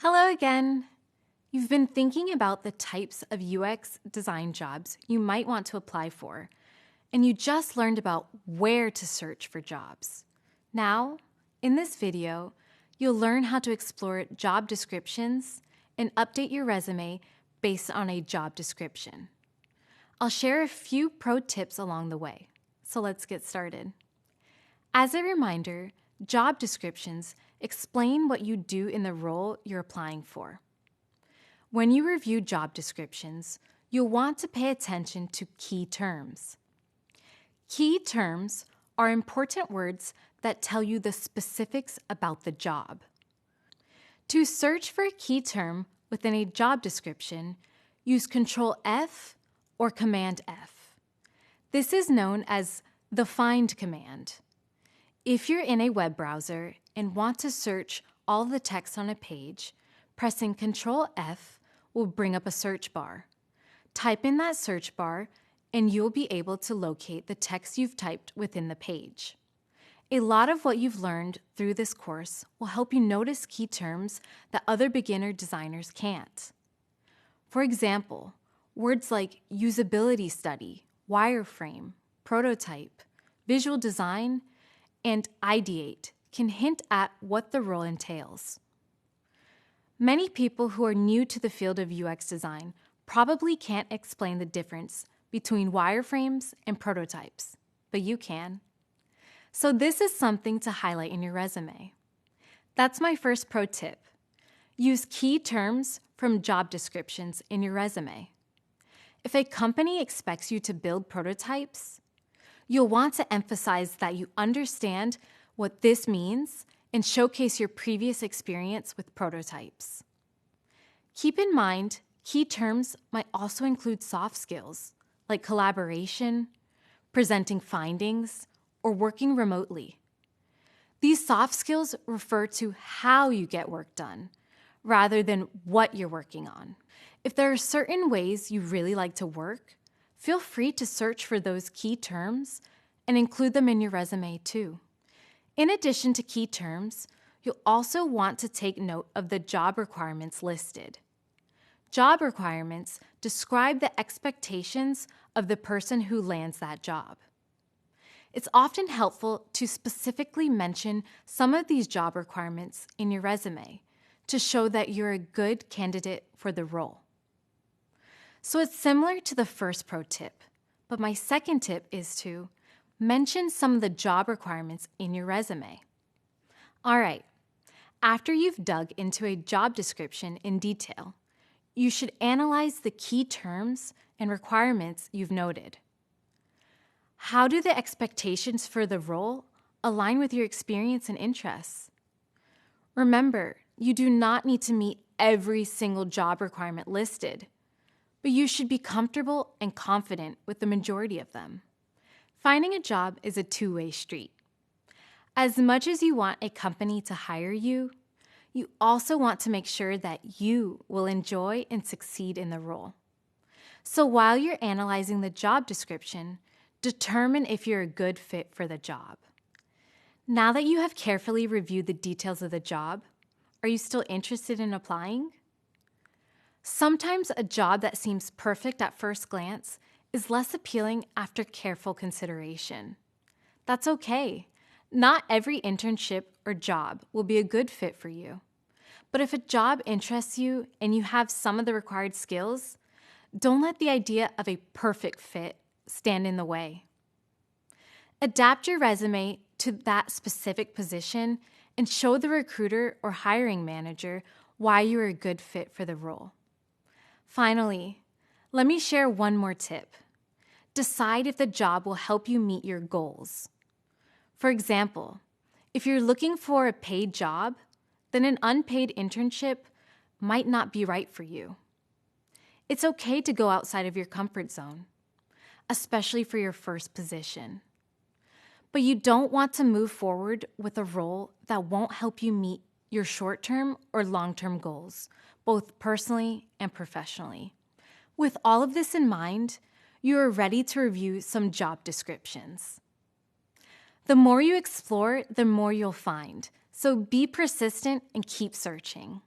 Hello again. You've been thinking about the types of UX design jobs you might want to apply for, and you just learned about where to search for jobs. Now, in this video, you'll learn how to explore job descriptions and update your resume based on a job description. I'll share a few pro tips along the way, so let's get started. As a reminder, job descriptions explain what you do in the role you're applying for. When you review job descriptions, you'll want to pay attention to key terms. Key terms are important words that tell you the specifics about the job. To search for a key term within a job description, use Control F or Command F. This is known as the find command. If you're in a web browser and want to search all the text on a page, pressing Control F will bring up a search bar. Type in that search bar and you'll be able to locate the text you've typed within the page. A lot of what you've learned through this course will help you notice key terms that other beginner designers can't. For example, words like usability study, wireframe, prototype, visual design, and ideate can hint at what the role entails. Many people who are new to the field of UX design probably can't explain the difference between wireframes and prototypes, but you can. So this is something to highlight in your resume. That's my first pro tip. Use key terms from job descriptions in your resume. If a company expects you to build prototypes, you'll want to emphasize that you understand what this means and showcase your previous experience with prototypes. Keep in mind, key terms might also include soft skills like collaboration, presenting findings, or working remotely. These soft skills refer to how you get work done rather than what you're working on. If there are certain ways you really like to work, feel free to search for those key terms and include them in your resume too. In addition to key terms, you'll also want to take note of the job requirements listed. Job requirements describe the expectations of the person who lands that job. It's often helpful to specifically mention some of these job requirements in your resume to show that you're a good candidate for the role. So it's similar to the first pro tip, but my second tip is to mention some of the job requirements in your resume. All right, after you've dug into a job description in detail, you should analyze the key terms and requirements you've noted. How do the expectations for the role align with your experience and interests? Remember, you do not need to meet every single job requirement listed, but you should be comfortable and confident with the majority of them. Finding a job is a two-way street. As much as you want a company to hire you, you also want to make sure that you will enjoy and succeed in the role. So while you're analyzing the job description, determine if you're a good fit for the job. Now that you have carefully reviewed the details of the job, are you still interested in applying? Sometimes a job that seems perfect at first glance is less appealing after careful consideration. That's okay. Not every internship or job will be a good fit for you. But if a job interests you and you have some of the required skills, don't let the idea of a perfect fit stand in the way. Adapt your resume to that specific position and show the recruiter or hiring manager why you are a good fit for the role. Finally, let me share one more tip. Decide if the job will help you meet your goals. For example, if you're looking for a paid job, then an unpaid internship might not be right for you. It's okay to go outside of your comfort zone, especially for your first position. But you don't want to move forward with a role that won't help you meet your short-term or long-term goals, both personally and professionally. With all of this in mind, you are ready to review some job descriptions. The more you explore, the more you'll find. So be persistent and keep searching.